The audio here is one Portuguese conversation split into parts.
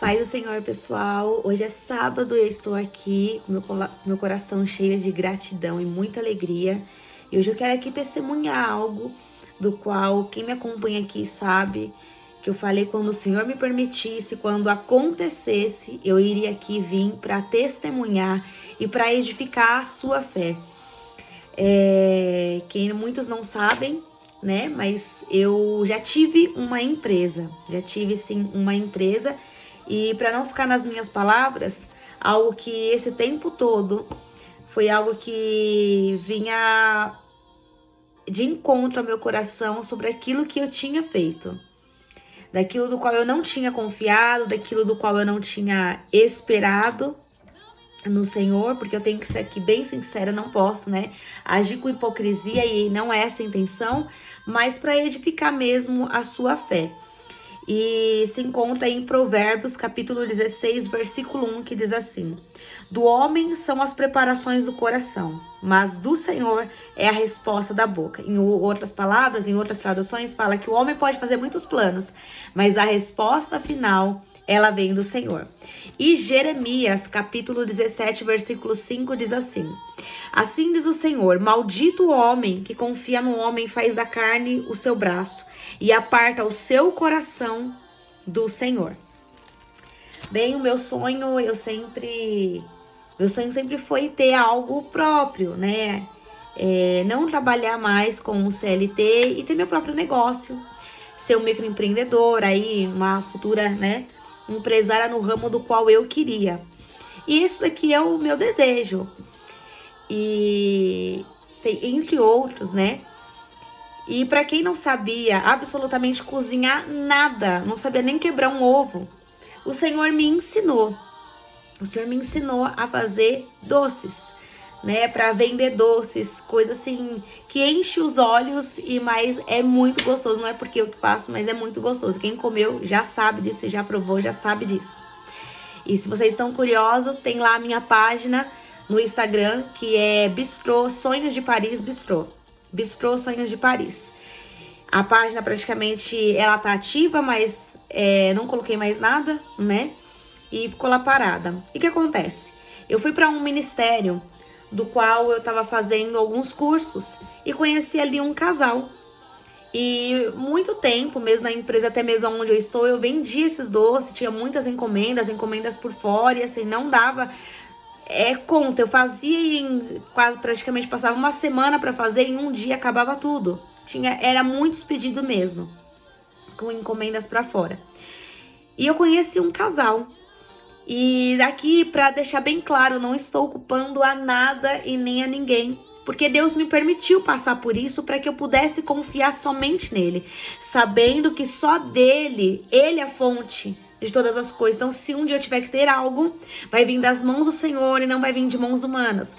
Paz do Senhor, pessoal. Hoje é sábado e eu estou aqui com meu coração cheio de gratidão e muita alegria. E hoje eu quero aqui testemunhar algo do qual quem me acompanha aqui sabe que eu falei quando o Senhor me permitisse, quando acontecesse, eu iria aqui vir para testemunhar e para edificar a sua fé. Quem muitos não sabem, né? Mas eu já tive uma empresa, e para não ficar nas minhas palavras, algo que esse tempo todo foi algo que vinha de encontro ao meu coração sobre aquilo que eu tinha feito, daquilo do qual eu não tinha confiado, daquilo do qual eu não tinha esperado no Senhor, porque eu tenho que ser aqui bem sincera, não posso, né, agir com hipocrisia e não é essa a intenção, mas para edificar mesmo a sua fé. E se encontra em Provérbios, capítulo 16, versículo 1, que diz assim: do homem são as preparações do coração, mas do Senhor é a resposta da boca. Em outras palavras, em outras traduções, fala que o homem pode fazer muitos planos, mas a resposta final, ela vem do Senhor. E Jeremias, capítulo 17, versículo 5, diz assim: assim diz o Senhor, maldito o homem que confia no homem e faz da carne o seu braço, e aparta o seu coração do Senhor. Bem, o meu sonho sempre foi ter algo próprio, né? Não trabalhar mais com o CLT e ter meu próprio negócio, ser um microempreendedor, aí uma futura, né, empresária no ramo do qual eu queria. E isso aqui é o meu desejo. E tem, entre outros, né? E para quem não sabia absolutamente cozinhar nada, não sabia nem quebrar um ovo, o Senhor me ensinou. O Senhor me ensinou a fazer doces, né? Para vender doces, coisa assim que enche os olhos mas é muito gostoso. Não é porque eu que faço, mas é muito gostoso. Quem comeu já sabe disso, já provou, já sabe disso. E se vocês estão curiosos, tem lá a minha página no Instagram, que é Bistrô Sonhos de Paris Bistrô. Bistrô Sonhos de Paris. A página praticamente ela tá ativa, mas não coloquei mais nada, né? E ficou lá parada. E o que acontece? Eu fui para um ministério do qual eu tava fazendo alguns cursos e conheci ali um casal. E muito tempo, mesmo na empresa, até mesmo onde eu estou, eu vendia esses doces, tinha muitas encomendas por fora, e assim, não dava conta. Eu fazia quase praticamente passava uma semana para fazer, em um dia acabava tudo. Era muitos pedidos mesmo, com encomendas para fora. E eu conheci um casal. E daqui, para deixar bem claro, não estou culpando a nada e nem a ninguém, porque Deus me permitiu passar por isso para que eu pudesse confiar somente nele, sabendo que só dele, ele é a fonte de todas as coisas. Então, se um dia eu tiver que ter algo, vai vir das mãos do Senhor e não vai vir de mãos humanas.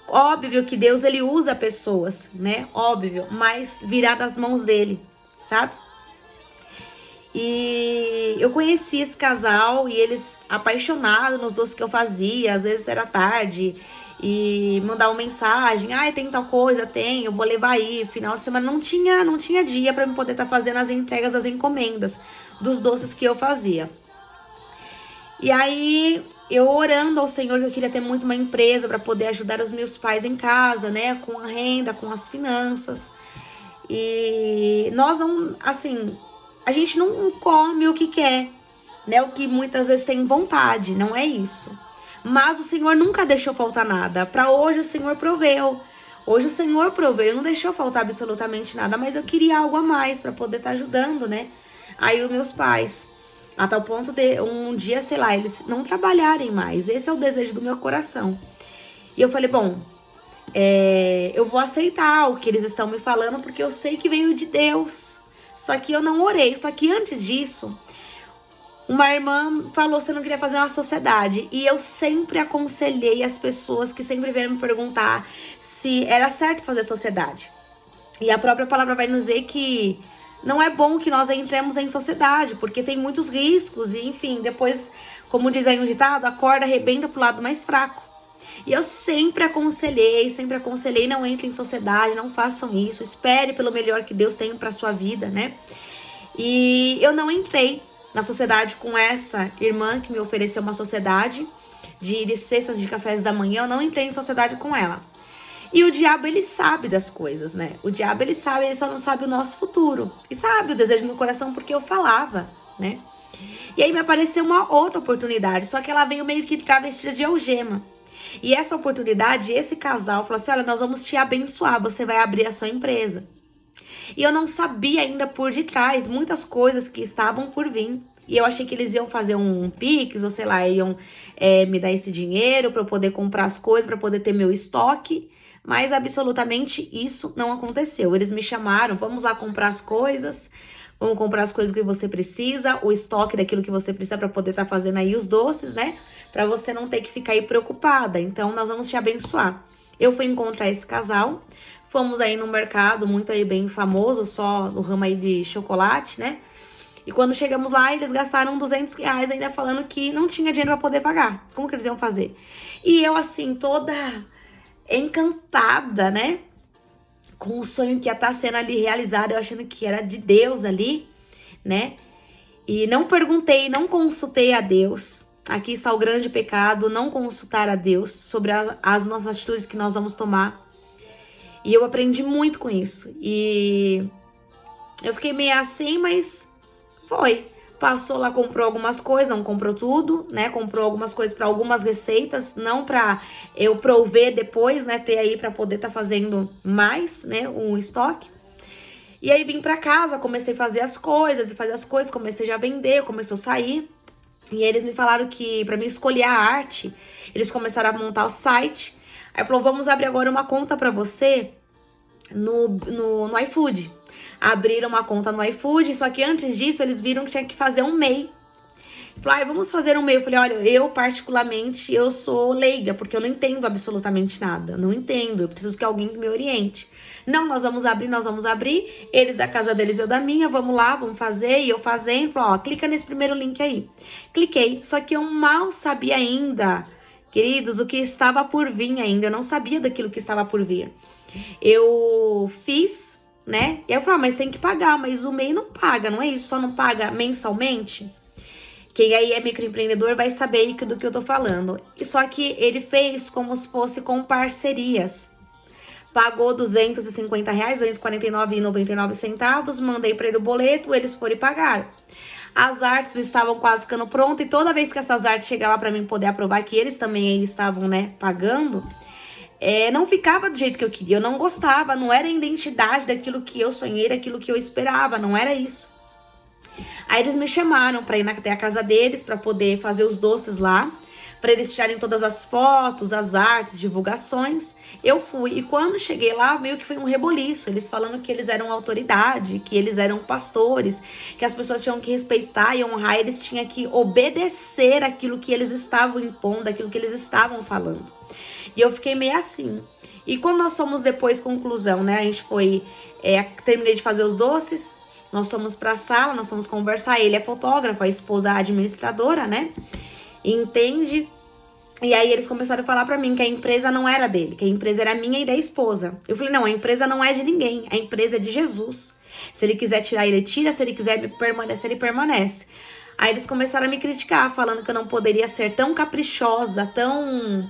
Óbvio que Deus, ele usa pessoas, né? Óbvio, mas virá das mãos dele, sabe? E eu conheci esse casal e eles apaixonados nos doces que eu fazia. Às vezes era tarde e mandavam mensagem: ai, tem tal coisa, eu vou levar aí. Final de semana não tinha dia para eu poder estar fazendo as entregas das encomendas dos doces que eu fazia. E aí eu orando ao Senhor que eu queria ter muito uma empresa para poder ajudar os meus pais em casa, né, com a renda, com as finanças. E nós não, assim, a gente não come o que quer, né? O que muitas vezes tem vontade, não é isso. Mas o Senhor nunca deixou faltar nada. Para hoje o Senhor proveu. Hoje o Senhor proveu, não deixou faltar absolutamente nada, mas eu queria algo a mais para poder estar ajudando, né? Aí os meus pais, a tal ponto de um dia, sei lá, eles não trabalharem mais. Esse é o desejo do meu coração. E eu falei, bom, eu vou aceitar o que eles estão me falando, porque eu sei que veio de Deus. Só que eu não orei. Só que antes disso, uma irmã falou se eu não queria fazer uma sociedade. E eu sempre aconselhei as pessoas que sempre vieram me perguntar se era certo fazer sociedade. E a própria palavra vai nos dizer que não é bom que nós entremos em sociedade, porque tem muitos riscos. E enfim, depois, como diz aí um ditado, a corda arrebenta pro lado mais fraco. E eu sempre aconselhei, não entre em sociedade, não façam isso, espere pelo melhor que Deus tem pra sua vida, né? E eu não entrei. na sociedade com essa irmã que me ofereceu uma sociedade de cestas de cafés da manhã. Eu não entrei em sociedade com ela. E o diabo, ele sabe das coisas, né? O diabo, ele sabe, ele só não sabe o nosso futuro. E sabe o desejo no coração porque eu falava, né? E aí me apareceu uma outra oportunidade, só que ela veio meio que travestida de algema. E essa oportunidade, esse casal falou assim, olha, nós vamos te abençoar, você vai abrir a sua empresa. E eu não sabia ainda por detrás muitas coisas que estavam por vir. E eu achei que eles iam fazer um Pix, ou sei lá, iam me dar esse dinheiro para eu poder comprar as coisas, para poder ter meu estoque. Mas absolutamente isso não aconteceu. Eles me chamaram, vamos lá comprar as coisas, vamos comprar as coisas que você precisa, o estoque daquilo que você precisa para poder estar fazendo aí os doces, né? Para você não ter que ficar aí preocupada. Então, nós vamos te abençoar. Eu fui encontrar esse casal, fomos aí no mercado, muito aí bem famoso, só no ramo aí de chocolate, né? E quando chegamos lá, eles gastaram R$200 ainda falando que não tinha dinheiro para poder pagar. Como que eles iam fazer? E eu, assim, toda encantada, né? Com o sonho que ia estar sendo ali realizado, eu achando que era de Deus ali, né? E não perguntei, não consultei a Deus. Aqui está o grande pecado, não consultar a Deus sobre as nossas atitudes que nós vamos tomar. E eu aprendi muito com isso. E eu fiquei meio assim, mas foi. Passou lá, comprou algumas coisas, não comprou tudo, né? Comprou algumas coisas para algumas receitas, não para eu prover depois, né? Ter aí para poder estar fazendo mais, né? Um estoque. E aí vim para casa, comecei a fazer as coisas, comecei já a vender, começou a sair. E eles me falaram que para mim escolher a arte, eles começaram a montar o site. Aí falou, vamos abrir agora uma conta para você no iFood. Abriram uma conta no iFood, só que antes disso eles viram que tinha que fazer um MEI. Falaram, vamos fazer um MEI. Eu falei, olha, eu particularmente, eu sou leiga, porque eu não entendo absolutamente nada. Não entendo, eu preciso que alguém me oriente. Não, nós vamos abrir. Eles da casa deles, eu da minha, vamos lá, vamos fazer. E eu fazendo, falou, ó, clica nesse primeiro link aí. Cliquei, só que eu mal sabia ainda, queridos, o que estava por vir ainda. Eu não sabia daquilo que estava por vir. Eu fiz, né? E aí eu falei, mas tem que pagar, mas o MEI não paga, não é isso? Só não paga mensalmente? Quem aí é microempreendedor vai saber do que eu tô falando. E só que ele fez como se fosse com parcerias. Pagou R$250, R$249,99, mandei para ele o boleto, eles foram e pagaram. As artes estavam quase ficando prontas e toda vez que essas artes chegavam para mim poder aprovar que eles também estavam, né, pagando, não ficava do jeito que eu queria, eu não gostava, não era a identidade daquilo que eu sonhei, daquilo que eu esperava, não era isso. Aí eles me chamaram para ir até a casa deles, para poder fazer os doces lá, para eles tirarem todas as fotos, as artes, divulgações. Eu fui, e quando cheguei lá, meio que foi um reboliço, eles falando que eles eram autoridade, que eles eram pastores, que as pessoas tinham que respeitar e honrar, eles tinham que obedecer aquilo que eles estavam impondo, aquilo que eles estavam falando. E eu fiquei meio assim. E quando nós fomos depois, conclusão, né, a gente foi, terminei de fazer os doces, nós fomos pra sala, nós fomos conversar, ele é fotógrafo, a esposa é administradora, né, entende? E aí eles começaram a falar pra mim que a empresa não era dele, que a empresa era minha e da esposa. Eu falei, não, a empresa não é de ninguém, a empresa é de Jesus. Se ele quiser tirar, ele tira, se ele quiser permanecer, ele permanece. Aí eles começaram a me criticar, falando que eu não poderia ser tão caprichosa, tão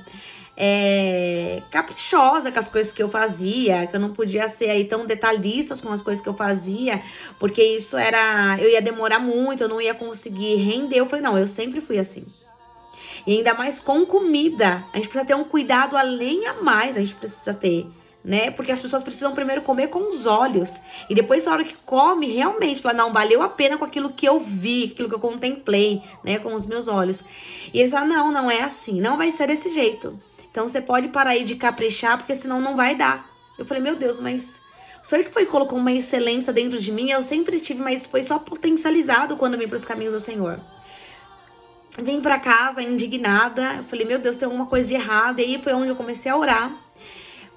caprichosa com as coisas que eu fazia, que eu não podia ser aí tão detalhista com as coisas que eu fazia, porque isso eu ia demorar muito, eu não ia conseguir render. Eu falei, não, eu sempre fui assim. E ainda mais com comida, a gente precisa ter um cuidado além a mais, a gente precisa ter, né? Porque as pessoas precisam primeiro comer com os olhos, e depois, na hora que come, realmente, fala, não, valeu a pena com aquilo que eu vi, aquilo que eu contemplei, né, com os meus olhos. E eles falam, não é assim, não vai ser desse jeito. Então, você pode parar aí de caprichar, porque senão não vai dar. Eu falei, meu Deus, mas o Senhor que colocou uma excelência dentro de mim, eu sempre tive, mas foi só potencializado quando eu vim para os caminhos do Senhor. Vim pra casa indignada, eu falei, meu Deus, tem alguma coisa de errado. E aí foi onde eu comecei a orar,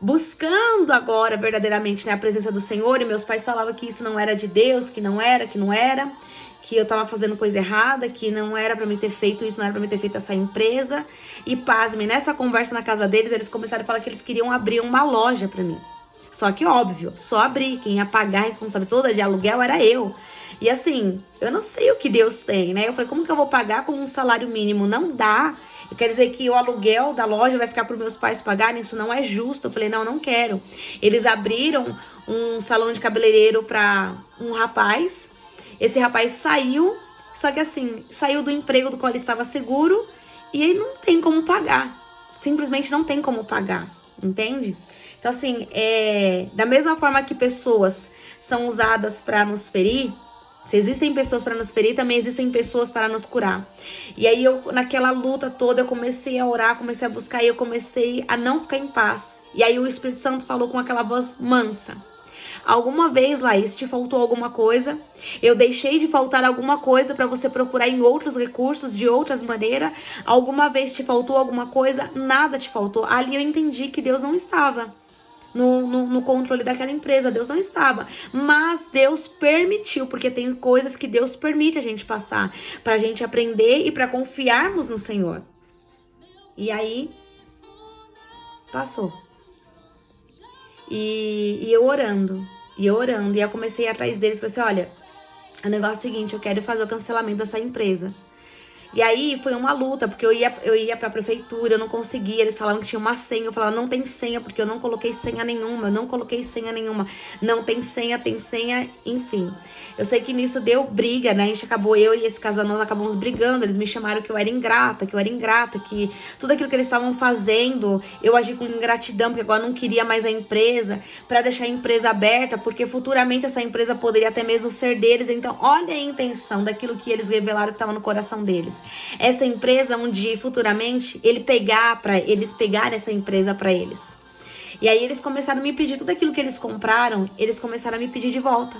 buscando agora verdadeiramente, né, a presença do Senhor. E meus pais falavam que isso não era de Deus, que não era, que eu tava fazendo coisa errada, que não era pra mim ter feito isso, não era pra mim ter feito essa empresa. E pasme, nessa conversa na casa deles, eles começaram a falar que eles queriam abrir uma loja pra mim. Só que, óbvio, só abri. Quem ia pagar a responsabilidade toda de aluguel era eu. E assim, eu não sei o que Deus tem, né? Eu falei, como que eu vou pagar com um salário mínimo? Não dá. Quer dizer que o aluguel da loja vai ficar para os meus pais pagarem? Isso não é justo. Eu falei, não, não quero. Eles abriram um salão de cabeleireiro para um rapaz. Esse rapaz saiu, só que assim, saiu do emprego do qual ele estava seguro e aí não tem como pagar. Simplesmente não tem como pagar, entende? Então assim, da mesma forma que pessoas são usadas para nos ferir, se existem pessoas para nos ferir, também existem pessoas para nos curar. E aí eu, naquela luta toda, eu comecei a orar, comecei a buscar e eu comecei a não ficar em paz. E aí o Espírito Santo falou com aquela voz mansa. Alguma vez, Laís, te faltou alguma coisa? Eu deixei de faltar alguma coisa para você procurar em outros recursos, de outras maneiras? Alguma vez te faltou alguma coisa? Nada te faltou. Ali eu entendi que Deus não estava no controle daquela empresa, Deus não estava, mas Deus permitiu, porque tem coisas que Deus permite a gente passar, pra gente aprender e pra confiarmos no Senhor. E aí, passou. E eu orando, e eu comecei a ir atrás deles, falei assim, olha, o negócio é o seguinte, eu quero fazer o cancelamento dessa empresa. E aí foi uma luta, porque eu ia pra prefeitura, eu não conseguia, eles falavam que tinha uma senha, eu falava, não tem senha, porque eu não coloquei senha nenhuma, não tem senha, enfim. Eu sei que nisso deu briga, né, a gente acabou, eu e esse casal, nós acabamos brigando, eles me chamaram que eu era ingrata, que tudo aquilo que eles estavam fazendo, eu agi com ingratidão, porque agora eu não queria mais a empresa, pra deixar a empresa aberta, porque futuramente essa empresa poderia até mesmo ser deles, então olha a intenção daquilo que eles revelaram que estava no coração deles. Essa empresa onde futuramente eles pegarem essa empresa para eles. E aí eles começaram a me pedir tudo aquilo que eles compraram, eles começaram a me pedir de volta.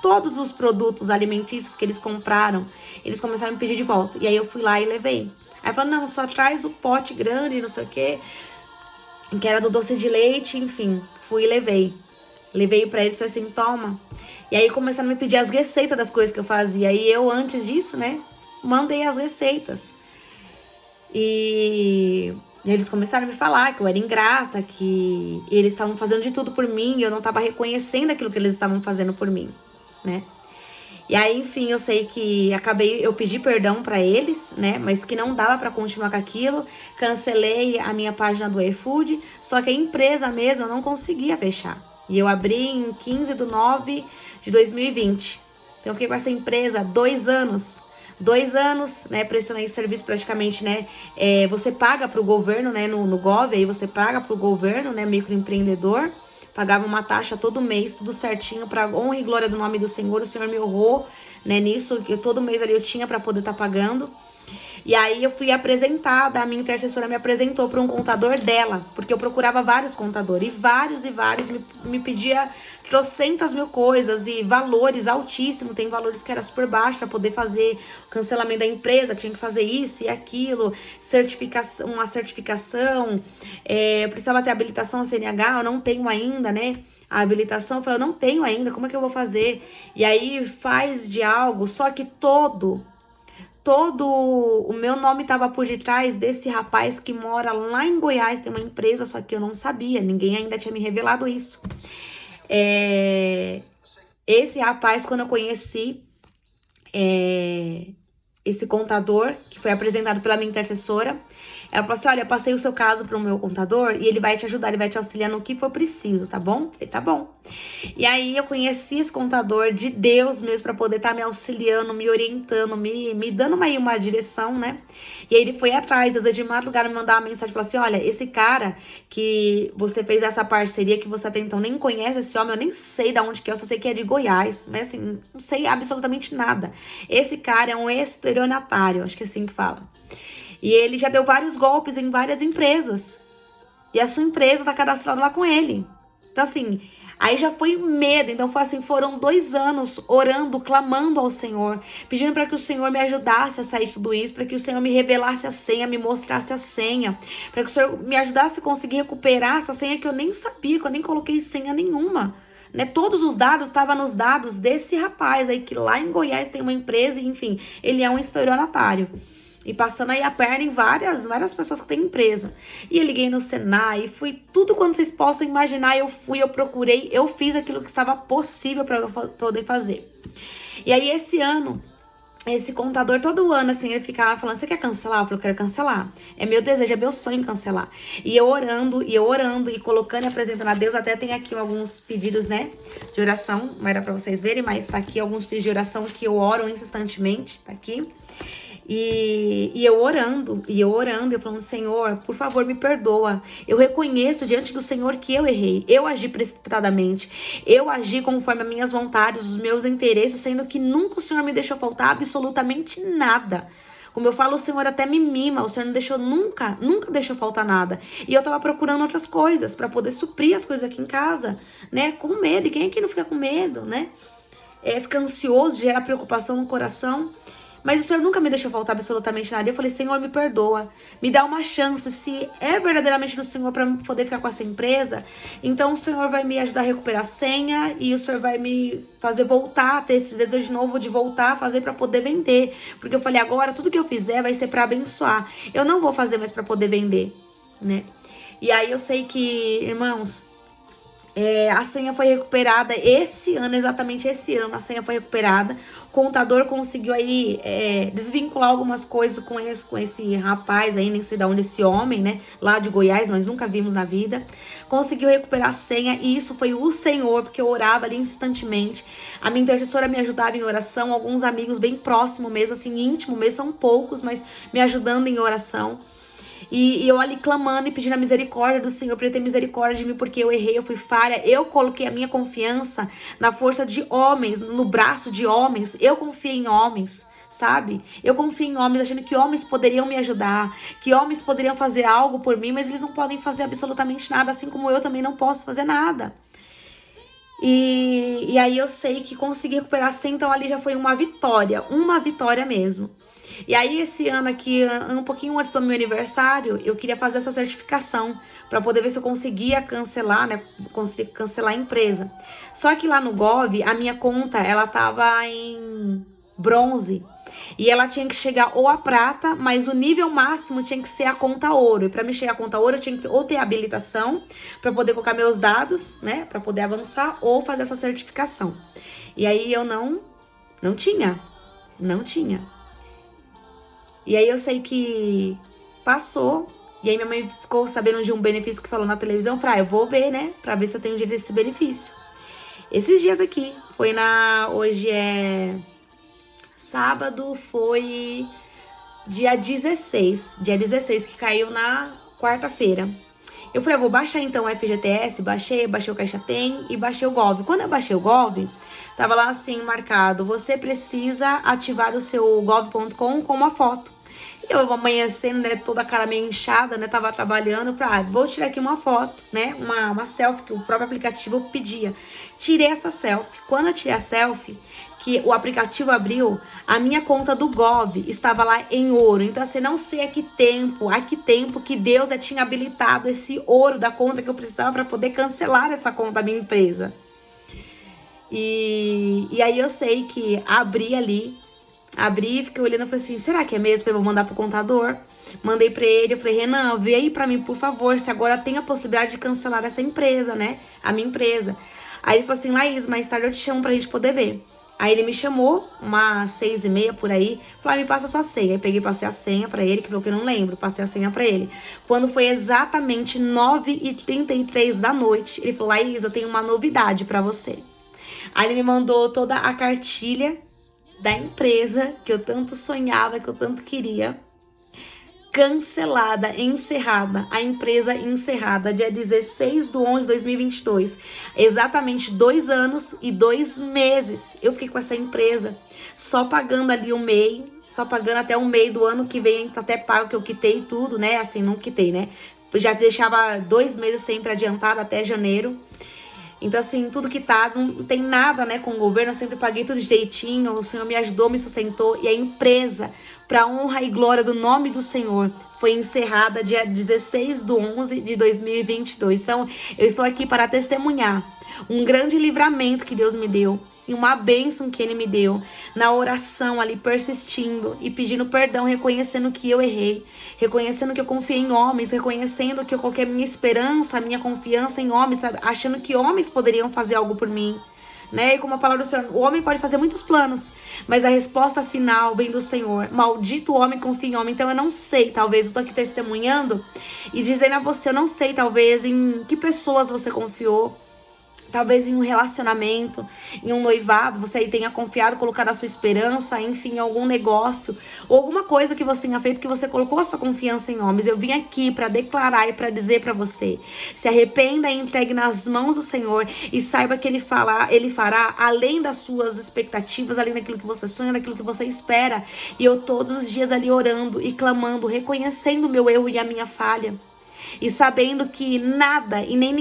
Todos os produtos alimentícios que eles compraram, eles começaram a me pedir de volta. E aí eu fui lá e levei. Aí falou, não, só traz o pote grande, não sei o quê, que era do doce de leite, enfim. Fui e levei. Levei pra eles e falei assim, toma. E aí começaram a me pedir as receitas das coisas que eu fazia. E eu, antes disso, né, mandei as receitas. E eles começaram a me falar que eu era ingrata, que eles estavam fazendo de tudo por mim e eu não estava reconhecendo aquilo que eles estavam fazendo por mim, né? E aí, enfim, eu sei que eu pedi perdão pra eles, né? Mas que não dava pra continuar com aquilo. Cancelei a minha página do iFood, só que a empresa mesmo eu não conseguia fechar. E eu abri em 15/9/2020. Então eu fiquei com essa empresa 2 anos. 2 anos, né, prestando esse serviço praticamente, né, você paga para o governo, né, no Gov, aí você paga para o governo, né, microempreendedor, pagava uma taxa todo mês, tudo certinho, para honra e glória do nome do Senhor, o Senhor me honrou, né, nisso, que todo mês ali eu tinha para poder estar pagando. E aí eu fui apresentada, a minha intercessora me apresentou para um contador dela, porque eu procurava vários contadores, e vários me pedia trocentas mil coisas e valores altíssimos, tem valores que era super baixo para poder fazer o cancelamento da empresa, que tinha que fazer isso e aquilo, uma certificação, eu precisava ter habilitação a CNH, eu não tenho ainda, né? A habilitação, eu falei, eu não tenho ainda, como é que eu vou fazer? E aí faz de algo, só que todo o meu nome estava por detrás desse rapaz que mora lá em Goiás, tem uma empresa, só que eu não sabia, ninguém ainda tinha me revelado isso. Esse rapaz, quando eu conheci esse contador, que foi apresentado pela minha intercessora, ela falou assim, olha, passei o seu caso para o meu contador e ele vai te ajudar, ele vai te auxiliar no que for preciso, tá bom? Eu falei, tá bom. E aí eu conheci esse contador de Deus mesmo para poder estar me auxiliando, me orientando, me dando uma direção, né? E aí ele foi atrás, às vezes de madrugada me mandava uma mensagem, falou assim, olha, esse cara que você fez essa parceria, que você até então nem conhece esse homem, eu nem sei de onde que é, eu só sei que é de Goiás, mas assim, não sei absolutamente nada. Esse cara é um estelionatário, acho que é assim que fala. E ele já deu vários golpes em várias empresas. E a sua empresa tá cadastrada lá com ele. Então, assim, aí já foi medo. Então, foi assim, foram 2 anos orando, clamando ao Senhor, pedindo para que o Senhor me ajudasse a sair de tudo isso, para que o Senhor me revelasse a senha, me mostrasse a senha, para que o Senhor me ajudasse a conseguir recuperar essa senha que eu nem sabia, que eu nem coloquei senha nenhuma. Né? Todos os dados estavam nos dados desse rapaz aí, que lá em Goiás tem uma empresa, enfim, ele é um estelionatário. e passando aí a perna em várias pessoas que têm empresa. E eu liguei no Senai, fui tudo quanto vocês possam imaginar, eu fui, eu procurei, eu fiz aquilo que estava possível para eu poder fazer. E aí esse ano, esse contador, todo ano, assim, ele ficava falando, você quer cancelar? Eu falei, eu quero cancelar. É meu desejo, é meu sonho cancelar. E eu orando, e colocando e apresentando a Deus. Até tem aqui alguns pedidos, né, de oração. Não era pra vocês verem, mas tá aqui alguns pedidos de oração que eu oro incesantemente. Tá aqui. E eu orando, eu falando, Senhor, por favor, me perdoa. Eu reconheço diante do Senhor que eu errei. Eu agi precipitadamente. Eu agi conforme as minhas vontades, os meus interesses, sendo que nunca o Senhor me deixou faltar absolutamente nada. Como eu falo, o Senhor até me mima, o Senhor não deixou nunca deixou faltar nada. E eu tava procurando outras coisas para poder suprir as coisas aqui em casa, né? Com medo. E quem é que não fica com medo, né? Fica ansioso, gera preocupação no coração. Mas o Senhor nunca me deixou faltar absolutamente nada. Eu falei, Senhor, me perdoa. Me dá uma chance. Se é verdadeiramente no Senhor para poder ficar com essa empresa, então o Senhor vai me ajudar a recuperar a senha e o Senhor vai me fazer voltar, ter esse desejo novo de voltar a fazer para poder vender. Porque eu falei, agora tudo que eu fizer vai ser para abençoar. Eu não vou fazer mais para poder vender, né? E aí eu sei que, irmãos, a senha foi recuperada esse ano, exatamente esse ano, a senha foi recuperada. O contador conseguiu aí desvincular algumas coisas com esse rapaz aí, nem sei de onde, esse homem, né, lá de Goiás, nós nunca vimos na vida. Conseguiu recuperar a senha e isso foi o Senhor, porque eu orava ali instantemente. A minha intercessora me ajudava em oração, alguns amigos bem próximos mesmo, assim, íntimo mesmo, são poucos, mas me ajudando em oração. E eu ali clamando e pedindo a misericórdia do Senhor, para Ele ter misericórdia de mim, porque eu errei, eu fui falha. Eu coloquei a minha confiança na força de homens, no braço de homens. Eu confiei em homens, sabe? Eu confiei em homens, achando que homens poderiam me ajudar, que homens poderiam fazer algo por mim, mas eles não podem fazer absolutamente nada, assim como eu também não posso fazer nada. E aí eu sei que consegui recuperar 100, então ali já foi uma vitória mesmo. E aí esse ano aqui, um pouquinho antes do meu aniversário, eu queria fazer essa certificação para poder ver se eu conseguia cancelar, né, conseguir cancelar a empresa. Só que lá no Gov, a minha conta, ela tava em bronze. E ela tinha que chegar ou a prata, mas o nível máximo tinha que ser a conta ouro. E para me chegar a conta ouro, eu tinha que ou ter habilitação para poder colocar meus dados, né, para poder avançar, ou fazer essa certificação. E aí eu não tinha. E aí eu sei que passou. E aí minha mãe ficou sabendo de um benefício que falou na televisão. Eu falei, eu vou ver, né, pra ver se eu tenho direito a esse benefício. Esses dias aqui, hoje é sábado, foi dia 16 que caiu na quarta-feira. Eu falei, eu vou baixar então o FGTS, baixei o Caixa Tem e baixei o Gov. Quando eu baixei o Gov, tava lá assim, marcado, você precisa ativar o seu gov.com com uma foto. E eu amanhecendo, né, toda a cara meio inchada, né, tava trabalhando, eu falei, vou tirar aqui uma foto, né, uma selfie que o próprio aplicativo pedia. Tirei essa selfie. Quando eu tirei a selfie, que o aplicativo abriu, a minha conta do Gov estava lá em ouro. Então, assim, não sei a que tempo que Deus tinha habilitado esse ouro da conta que eu precisava para poder cancelar essa conta da minha empresa. E aí eu sei que abri, fiquei olhando e falei assim, será que é mesmo? Eu vou mandar pro contador. Mandei pra ele, eu falei, Renan, vê aí pra mim, por favor, se agora tem a possibilidade de cancelar essa empresa, né? A minha empresa. Aí ele falou assim, Laís, mais tarde eu te chamo pra gente poder ver. Aí ele me chamou, umas 6h30 por aí, falou, me passa a sua senha. Aí peguei, passei a senha pra ele, que falou que eu não lembro, passei a senha pra ele. Quando foi exatamente 9h33 da noite, ele falou, Laís, eu tenho uma novidade pra você. Aí ele me mandou toda a cartilha da empresa que eu tanto sonhava, que eu tanto queria. Cancelada, encerrada, a empresa encerrada, dia 16/11/2022. Exatamente 2 anos e 2 meses eu fiquei com essa empresa, só pagando ali o MEI, só pagando até o MEI do ano que vem, até pago que eu quitei tudo, né? Assim, não quitei, né? Já deixava 2 meses sempre adiantado até janeiro. Então, assim, tudo quitado, não tem nada, né, com o governo, eu sempre paguei tudo direitinho, o Senhor me ajudou, me sustentou, e a empresa, para honra e glória do nome do Senhor, foi encerrada dia 16/11/2022. Então, eu estou aqui para testemunhar um grande livramento que Deus me deu. em uma bênção que ele me deu, na oração ali, persistindo e pedindo perdão, reconhecendo que eu errei, reconhecendo que eu confiei em homens, reconhecendo que eu coloquei a minha esperança, a minha confiança em homens, sabe? Achando que homens poderiam fazer algo por mim. Né? E como a palavra do Senhor, o homem pode fazer muitos planos, mas a resposta final vem do Senhor. Maldito o homem que confia em homem. Então eu não sei, talvez eu tô aqui testemunhando e dizendo a você, eu não sei talvez em que pessoas você confiou. Talvez em um relacionamento, em um noivado, você aí tenha confiado, colocado a sua esperança, enfim, em algum negócio, ou alguma coisa que você tenha feito que você colocou a sua confiança em homens. Eu vim aqui para declarar e para dizer para você, se arrependa e entregue nas mãos do Senhor e saiba que Ele fará além das suas expectativas, além daquilo que você sonha, daquilo que você espera. E eu todos os dias ali orando e clamando, reconhecendo o meu erro e a minha falha. E sabendo que nada e nem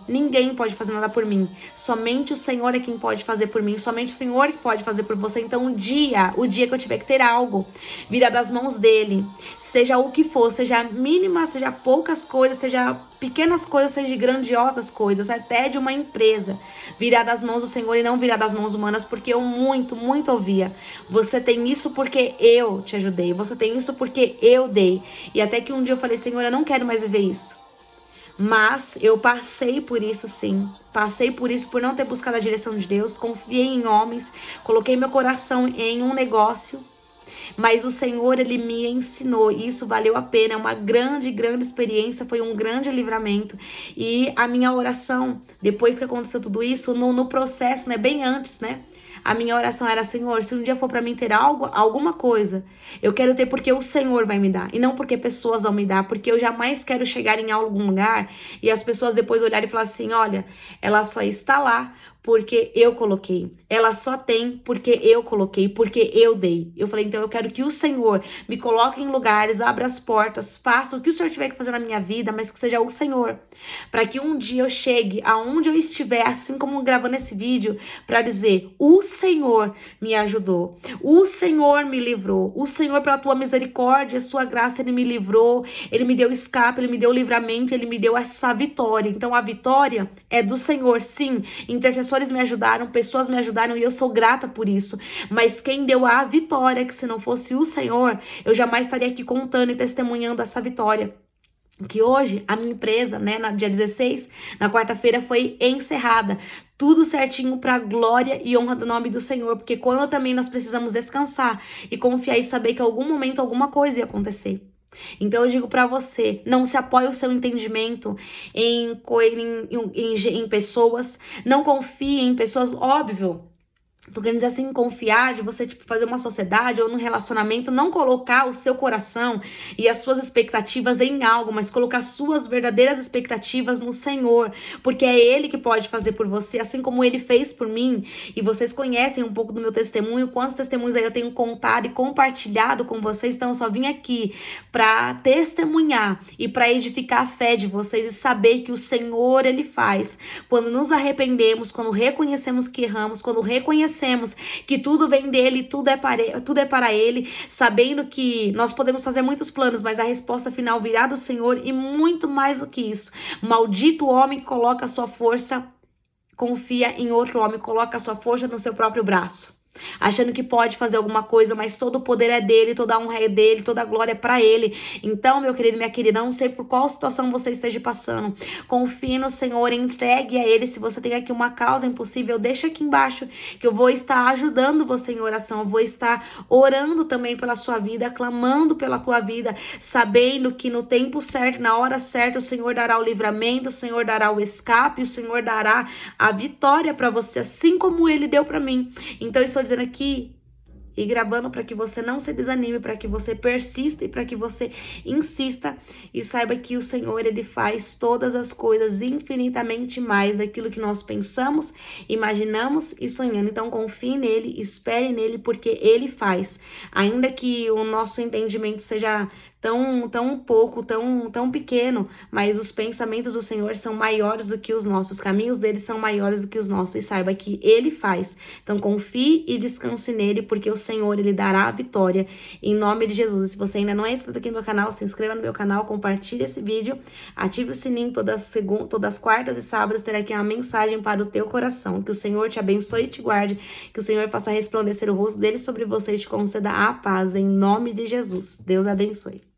ninguém pode fazer nada por mim. Somente o Senhor é quem pode fazer por mim. Somente o Senhor que pode fazer por você. Então o dia que eu tiver que ter algo, virá das mãos dele. Seja o que for, seja mínima, seja poucas coisas, seja pequenas coisas, seja grandiosas coisas, até de uma empresa, virá das mãos do Senhor e não virá das mãos humanas, porque eu muito ouvia. Você tem isso porque eu te ajudei. Você tem isso porque eu dei. E até que um dia eu falei, Senhor, eu não quero mais viver isso. Mas eu passei por isso sim. Passei por isso por não ter buscado a direção de Deus. Confiei em homens. Coloquei meu coração em um negócio. Mas o Senhor, Ele me ensinou. E isso valeu a pena. É uma grande experiência. Foi um grande livramento. E a minha oração, depois que aconteceu tudo isso, no processo, né? Bem antes, né? A minha oração era, Senhor, se um dia for para mim ter algo, alguma coisa, eu quero ter porque o Senhor vai me dar. E não porque pessoas vão me dar. Porque eu jamais quero chegar em algum lugar e as pessoas depois olharem e falar assim, olha, ela só está lá porque eu coloquei. Ela só tem porque eu coloquei, porque eu dei. Eu falei, então eu quero que o Senhor me coloque em lugares, abra as portas, faça o que o Senhor tiver que fazer na minha vida, mas que seja o Senhor. Para que um dia eu chegue aonde eu estiver, assim como gravando esse vídeo, para dizer, o Senhor me ajudou. O Senhor me livrou. O Senhor, pela tua misericórdia, sua graça, Ele me livrou. Ele me deu escape, Ele me deu livramento, Ele me deu essa vitória. Então a vitória é do Senhor, sim. Intercessores me ajudaram, pessoas me ajudaram e eu sou grata por isso. Mas quem deu a vitória, que se não fosse o Senhor, eu jamais estaria aqui contando e testemunhando essa vitória. Que hoje a minha empresa, né, no dia 16, na quarta-feira, foi encerrada. Tudo certinho para a glória e honra do nome do Senhor. Porque quando também nós precisamos descansar e confiar e saber que em algum momento alguma coisa ia acontecer. Então eu digo para você, não se apoie o seu entendimento em pessoas, não confie em pessoas, óbvio. Tô querendo dizer assim, confiar de você tipo, fazer uma sociedade ou num relacionamento, não colocar o seu coração e as suas expectativas em algo, mas colocar suas verdadeiras expectativas no Senhor, porque é Ele que pode fazer por você, assim como Ele fez por mim. E vocês conhecem um pouco do meu testemunho, quantos testemunhos aí eu tenho contado e compartilhado com vocês. Então eu só vim aqui para testemunhar e para edificar a fé de vocês e saber que o Senhor, Ele faz. Quando nos arrependemos, quando reconhecemos que erramos, quando reconhecemos que tudo vem dele, tudo é para ele, sabendo que nós podemos fazer muitos planos, mas a resposta final virá do Senhor. E muito mais do que isso, maldito o homem que coloca a sua força, confia em outro homem, coloca a sua força no seu próprio braço, achando que pode fazer alguma coisa, mas todo o poder é dele, toda a honra é dele, toda a glória é para ele. Então, meu querido, minha querida, não sei por qual situação você esteja passando, confie no Senhor, entregue a ele. Se você tem aqui uma causa impossível, deixa aqui embaixo que eu vou estar ajudando você em oração, eu vou estar orando também pela sua vida, clamando pela tua vida, sabendo que no tempo certo, na hora certa, o Senhor dará o livramento, o Senhor dará o escape, o Senhor dará a vitória para você, assim como ele deu para mim. Então, eu estou dizendo aqui e gravando para que você não se desanime, para que você persista e para que você insista e saiba que o Senhor, Ele faz todas as coisas infinitamente mais daquilo que nós pensamos, imaginamos e sonhando. Então confie nele, espere nele, porque Ele faz. Ainda que o nosso entendimento seja tão pouco, tão pequeno, mas os pensamentos do Senhor são maiores do que os nossos, os caminhos dele são maiores do que os nossos, e saiba que ele faz. Então confie e descanse nele, porque o Senhor, ele dará a vitória, em nome de Jesus. E se você ainda não é inscrito aqui no meu canal, se inscreva no meu canal, compartilhe esse vídeo, ative o sininho, todas quartas e sábados terá aqui uma mensagem para o teu coração. Que o Senhor te abençoe e te guarde, que o Senhor faça resplandecer o rosto dele sobre você e te conceda a paz, em nome de Jesus. Deus abençoe.